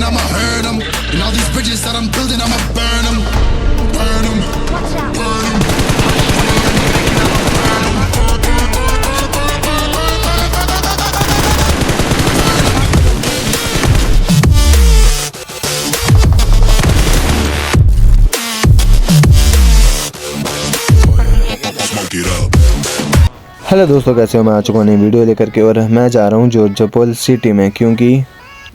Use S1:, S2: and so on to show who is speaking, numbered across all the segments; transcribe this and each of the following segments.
S1: thinking I'ma hurt them. And all these bridges that I'm building, I'ma burn them. Burn them. Burn them.
S2: Hello दोस्तों, कैसे हो? मैं आ चुका हूँ नई वीडियो लेकर के और मैं जा रहा हूँ जॉर्जपोल सिटी में, क्योंकि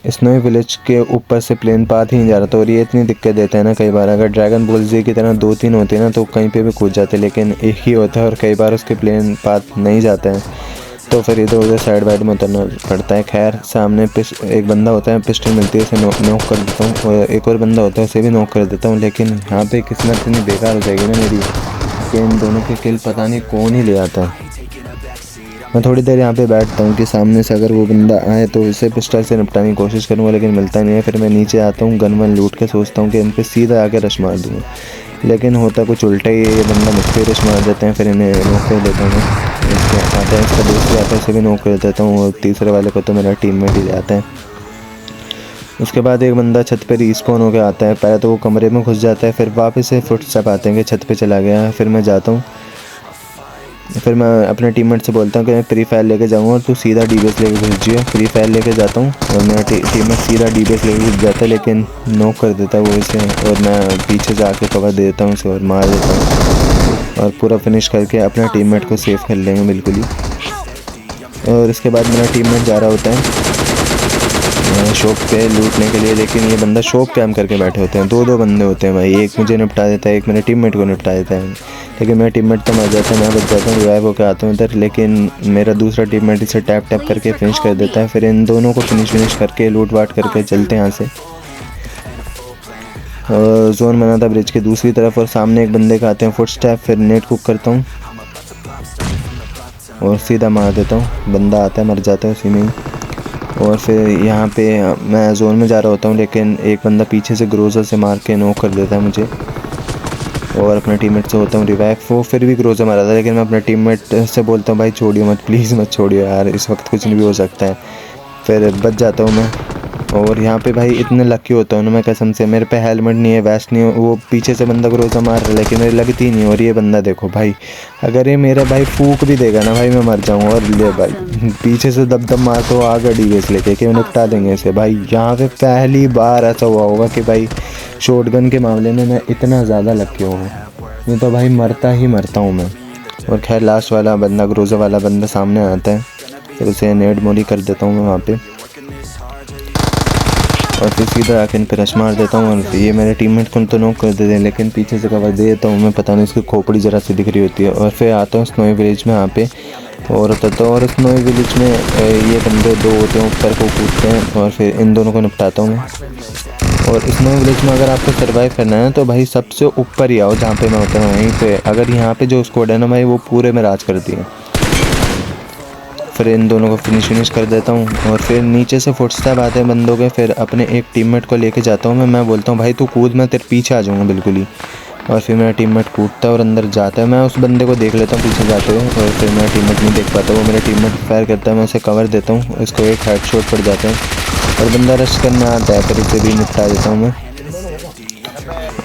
S2: स्नोई विलेज के ऊपर से प्लेन पाथ ही नहीं जा रहा था। और ये इतनी दिक्कत देते हैं ना, कई बार अगर ड्रैगन बॉल जी की तरह 2-3 होते हैं ना तो कहीं पे भी कूद जाते, लेकिन एक ही होता है और कई बार उसके प्लेन पाथ नहीं जाते हैं तो फिर इधर उधर साइड वाइड में उतरना पड़ता है। खैर, सामने एक बंदा होता है, पिस्टल मिलती है, उसे नॉक कर देता हूँ और एक और बंदा होता है, उसे भी नॉक कर देता हूँ। लेकिन यहाँ पर किस्मत इतनी बेकार हो जाएगी ना मेरी कि इन दोनों के किल पता नहीं कौन ही ले आता है। मैं थोड़ी देर यहाँ पे बैठता हूँ कि सामने से अगर वो बंदा आए तो उसे पिस्टल से निपटाने की कोशिश करूँगा, लेकिन मिलता नहीं है। फिर मैं नीचे आता हूँ, गन वन लूट के सोचता हूँ कि इन पे सीधा आके रश मार दूँगा, लेकिन होता कुछ उल्टा ही। ये बंदा मुझ पर रश मार देते हैं, फिर इन्हें नॉक कर देता हूँ। इसके आता है, इसका दोस्त आता है, उसे भी नॉक कर देता हूँ और तीसरे वाले को तो मेरा टीममेट ही ले आता है। उसके बाद एक बंदा छत पे रिस्पॉन होकर आता है। पहले तो वो कमरे में घुस जाता है, फिर वापस से फुटस्टेप आते हैं कि छत पे चला गया। फिर मैं जाता हूँ, फिर मैं अपने टीममेट से बोलता हूँ कि मैं फ्री फायर लेके जाऊँगा और तू सीधा डीबीएस लेके घुस जाइए। फ्री फायर लेके जाता हूँ और मेरा टीममेट सीधा डीबीएस लेके घुस जाता है, लेकिन नॉक कर देता है वो इसे और मैं पीछे से आके कवर दे देता हूँ उसे और मार देता हूँ और पूरा फिनिश करके अपने टीममेट को सेव कर लेंगे बिल्कुल ही। और इसके बाद मेरा टीममेट जा रहा होता है शॉप पे लूटने के लिए, लेकिन ये बंदा शॉप कैम करके बैठे होते हैं। दो बंदे होते हैं भाई, एक मुझे निपटा देता है, एक मेरे टीममेट को निपटा देता है। लेकिन मेरा टीममेट तो मर जाता है, मैं बच जाता हूँ, रिवाइव होकर आता हूँ इधर, लेकिन मेरा दूसरा टीममेट इसे टैप करके फिनिश कर देता है। फिर इन दोनों को फिनिश करके लूट वाट करके चलते हैं यहाँ से। जोन बना था ब्रिज की दूसरी तरफ और सामने एक बंदे का आते हैं फुटस्टेप। फिर नेट कुक करता हूँ और सीधा मार देता हूँ, बंदा आता है, मर जाता है उसी में ही। और फिर यहाँ पे मैं जोन में जा रहा होता हूँ, लेकिन एक बंदा पीछे से ग्रोजर से मार के नॉक कर देता है मुझे और अपने टीममेट से होता हूँ रिवाइव। वो फिर भी ग्रोजर मारा था, लेकिन मैं अपने टीममेट से बोलता हूँ भाई छोड़िए मत, प्लीज़ मत छोड़िए यार, इस वक्त कुछ नहीं भी हो सकता है। फिर बच जाता हूँ मैं। और यहाँ पे भाई इतने लकी होता हूँ ना मैं कसम से, मेरे पे हेलमेट नहीं है, वेस्ट नहीं है, वो पीछे से बंदा ग्रोजर मार रहा है लेकिन मेरी लगती नहीं। और ये बंदा देखो भाई, अगर ये मेरा भाई फूक भी देगा ना भाई मैं मर जाऊँगा। और ले भाई पीछे से दब मार तो आगे डीवेस लेके कि निपटा देंगे इसे। भाई यहाँ पे पहली बार ऐसा हुआ होगा कि भाई शॉटगन के मामले में मैं इतना ज़्यादा लकी हूँ, नहीं तो भाई मरता ही मरता हूँ मैं। और खैर लास्ट वाला बंदा ग्रोजर वाला बंदा सामने आता है, फिर उसे नेड मोली कर देता हूँ मैं वहाँ पे और फिर सीधा आके इन पर रश मार देता हूँ। और ये मेरे टीममेट को तो नॉक कर देते हैं, लेकिन पीछे से कवर दे देता हूँ मैं, पता नहीं इसकी खोपड़ी ज़रा सी दिख रही होती है। और फिर आता हूँ स्नोई विलेज में यहाँ पे और होता और स्नोई विलेज में ये बंदे दो होते हैं, ऊपर को कूदते हैं और फिर इन दोनों को निपटाता हूँ मैं। और स्नोई विलेज में अगर आपको सर्वाइव करना है तो भाई सबसे ऊपर ही आओ जहाँ पे मैं होता हूँ वहीं पे। अगर यहाँ पे जो स्क्वाड है ना भाई वो पूरे में राज करती है। फिर इन दोनों को फिनिश कर देता हूँ और फिर नीचे से फुटस्टेप आते हैं बंदों के। फिर अपने एक टीममेट को लेके जाता हूँ मैं बोलता हूँ भाई तू कूद, मैं तेरे पीछे आ जाऊँगा बिल्कुल ही। और फिर मेरा टीममेट कूदता है और अंदर जाता है, मैं उस बंदे को देख लेता हूँ पीछे जाते हुए और फिर मेरा टीममेट नहीं देख पाता, वो मेरा टीममेट फायर करता है, मैं उसे कवर देता हूँ, इसको एक हेडशॉट पड़ जाता है और बंदा रश करने आता है, फिर इसे भी निपटा देता हूँ मैं।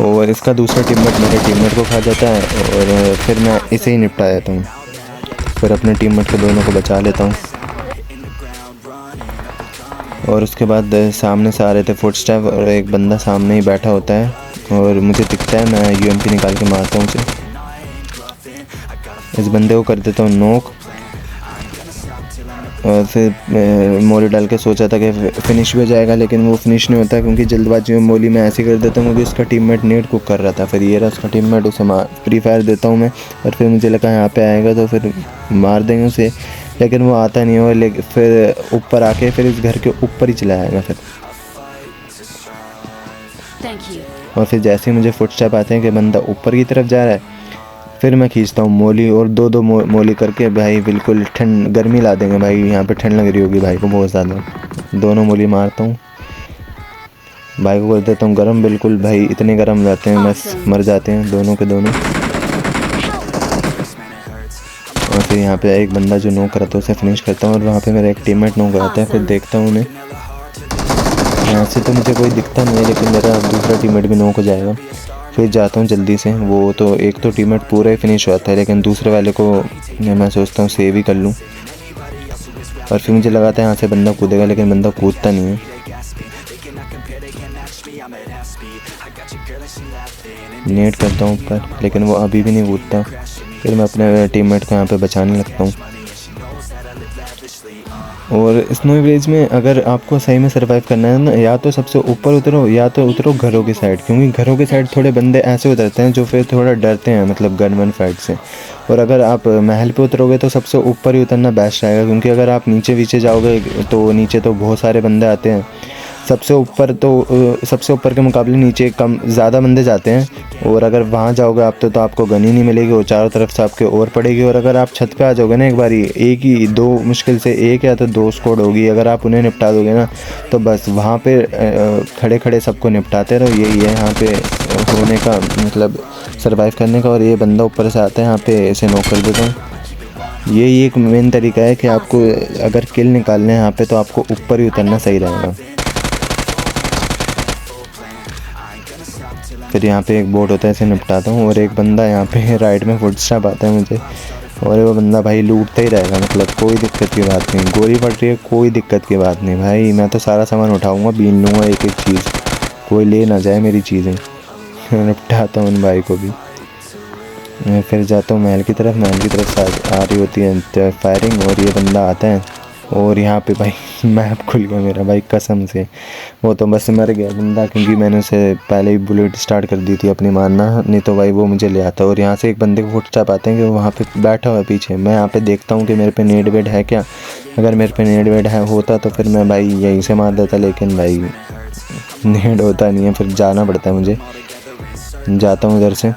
S2: और इसका दूसरा टीममेट मेरे टीममेट को खा जाता है और फिर मैं इसे ही निपटा देता हूँ। फिर अपने टीममेट को दोनों को बचा लेता हूँ। और उसके बाद सामने से आ रहे थे फुटस्टेप और एक बंदा सामने ही बैठा होता है और मुझे दिखता है, मैं यूएमपी निकाल के मारता हूँ उसे। इस बंदे को कर देता हूँ नॉक और फिर मोली डाल के सोचा था कि फिनिश हो जाएगा, लेकिन वो फिनिश नहीं होता क्योंकि जल्दबाजी में मोली मैं ऐसे कर देता हूँ क्योंकि उसका टीममेट नेट कुक कर रहा था। फिर ये रहा उसका टीममेट, उसे फ्री फायर देता हूँ मैं और फिर मुझे लगा यहाँ पे आएगा तो फिर मार देंगे उसे, लेकिन वो आता नहीं हो। लेकिन फिर ऊपर आके फिर इस घर के ऊपर ही चला आएगा फिर। और फिर जैसे ही मुझे फुटस्टेप आते हैं कि बंदा ऊपर की तरफ जा रहा है, फिर मैं खींचता हूँ मोली और दो मोली करके भाई बिल्कुल ठंड गर्मी ला देंगे भाई, यहाँ पे ठंड लग रही होगी भाई को बहुत ज़्यादा। दोनों मोली मारता हूँ, भाई को कर देता हूँ गर्म बिल्कुल, भाई इतने गर्म जाते हैं बस मर जाते हैं दोनों के दोनों। और फिर यहाँ पे एक बंदा जो नॉक कराता है उसे फिनिश करता हूँ और वहाँ पे मेरा एक टीममेट नॉक कराता है। फिर देखता हूँ उन्हें ऐसे तो मुझे कोई दिखता नहीं है, लेकिन मेरा दूसरा टीममेट भी नॉक हो जाएगा। फिर जाता हूँ जल्दी से। वो तो एक तो टीममेट पूरा ही फिनिश होता है, लेकिन दूसरे वाले को मैं सोचता हूँ सेव ही कर लूँ। और फिर मुझे लगा था यहाँ से बंदा कूदेगा, लेकिन बंदा कूदता नहीं है। नेट करता हूँ ऊपर, लेकिन वो अभी भी नहीं कूदता। फिर मैं अपने टीममेट को यहाँ पे बचाने लगता हूँ। और स्नो विलेज में अगर आपको सही में सर्वाइव करना है ना, या तो सबसे ऊपर उतरो या तो उतरो घरों की साइड, क्योंकि घरों की साइड थोड़े बंदे ऐसे उतरते हैं जो फिर थोड़ा डरते हैं, मतलब गन वन फाइट से। और अगर आप महल पे उतरोगे तो सबसे ऊपर ही उतरना बेस्ट रहेगा, क्योंकि अगर आप नीचे नीचे जाओगे तो नीचे तो बहुत सारे बंदे आते हैं। सबसे ऊपर के मुकाबले नीचे कम ज़्यादा बंदे जाते हैं। और अगर वहाँ जाओगे आप तो आपको गन ही नहीं मिलेगी, वो चारों तरफ से आपके और पड़ेगी। और अगर आप छत पे आ जाओगे ना एक बारी, एक ही दो, मुश्किल से एक या तो दो स्क्वाड होगी, अगर आप उन्हें निपटा दोगे ना तो बस वहाँ पे खड़े खड़े सबको निपटाते रहो। यही है यहाँ पे होने का मतलब, सर्वाइव करने का। और ये बंदा ऊपर से आता है, यहाँ पे इसे नॉक कर देता हूँ। यही एक मेन तरीका है कि आपको अगर किल निकालने हैं यहाँ पे तो आपको ऊपर ही उतरना सही रहेगा। फिर यहाँ पे एक बोट होता है, इसे निपटाता हूँ। और एक बंदा यहाँ पे राइट में फुटस्टेप आता है मुझे, और वो बंदा भाई लूटता ही रहेगा, मतलब कोई दिक्कत की बात नहीं। गोली पड़ रही है, कोई दिक्कत की बात नहीं भाई, मैं तो सारा सामान उठाऊँगा, बीन लूँगा एक एक चीज़, कोई ले ना जाए मेरी चीज़ें। निपटाता हूँ उन भाई को भी। मैं फिर जाता हूँ महल की तरफ। महल की तरफ से आ रही होती है फायरिंग, और ये बंदा आता है। और यहाँ पे भाई मैप खुल गया मेरा भाई, कसम से। वो तो बस मर गया बंदा, क्योंकि मैंने उसे पहले ही बुलेट स्टार्ट कर दी थी अपनी मारना, नहीं तो भाई वो मुझे ले आता। और यहाँ से एक बंदे को फुटस्टेप आते हैं कि वो वहाँ पे बैठा हुआ है पीछे। मैं यहाँ पे देखता हूँ कि मेरे पे नेड वेड है क्या। अगर मेरे पे नेड वेड है होता तो फिर मैं भाई यहीं से मार देता, लेकिन भाई नेड होता नहीं है, फिर जाना पड़ता है मुझे। जाता हूँ इधर से।